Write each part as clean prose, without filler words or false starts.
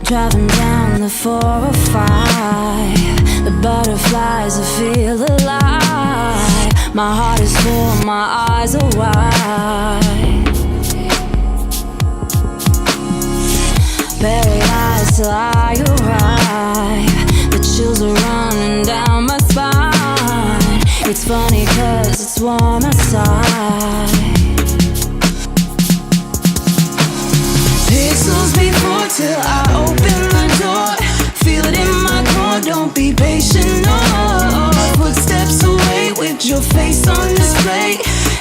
Driving down the 405, the butterflies, I feel alive. My heart is full, my eyes are wide. Paralyzed till I arrive. The chills are running down my spine. It's funny 'cause it's warm outside. Pixels before till I open the door. Feel it in my core, don't be patient, no. Footsteps away with your face on display.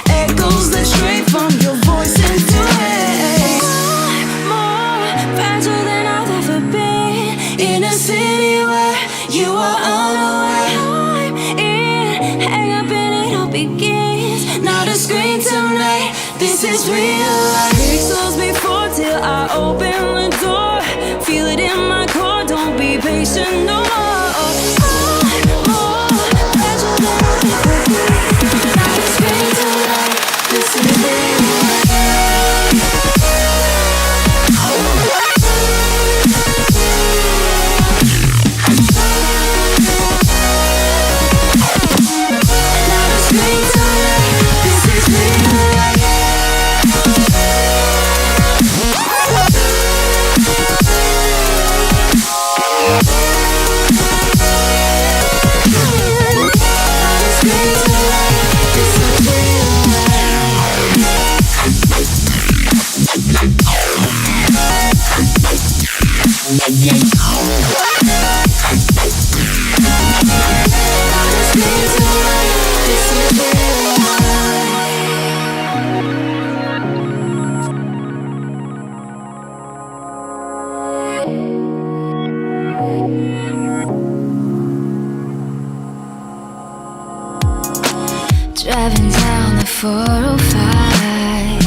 Echoes that stray from your voice into it. More fragile than I've ever been. In a city where you are unaware. I'm in, hang up and it all begins. Not a screen tonight, this is real life. Pixels before till I open the door. Feel it in my core, don't be patient no more. More fragile than I've ever been. Not a screen tonight, this is real life. Not a screen tonight, this is real life. Driving down the 405,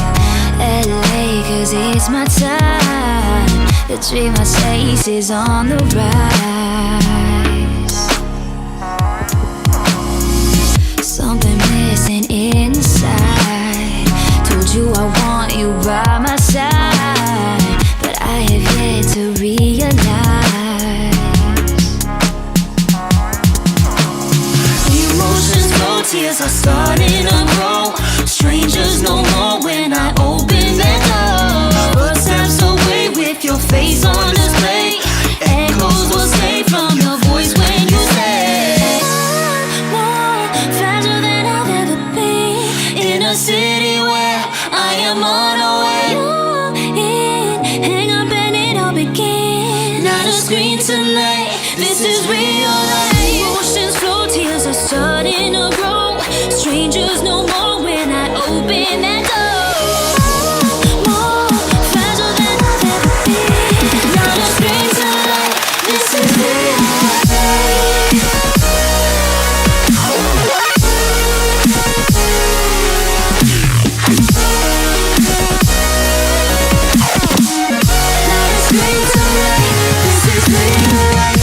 LA, 'cause it's my time. The dream I chase is on the rise. Something missing inside. Told you I want you by my side, but I have yet to realize. Emotions flow, tears are starting to grow. Strangers no more when I open that door. Footsteps away with your face on display. Echoes will say from your voice when you say. More fragile than I've ever been. In a city where I am unaware. Hang up and it all begins. Not a screen tonight, this is real life. Emotions flow, tears are starting to grow. Strangers no more when I open that door. More fragile than I've ever been. Not a screen tonight, this is real life. Not a screen tonight, this is real life.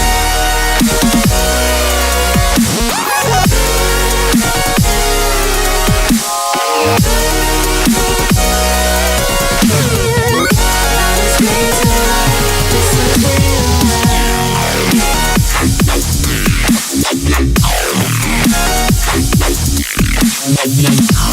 Yeah.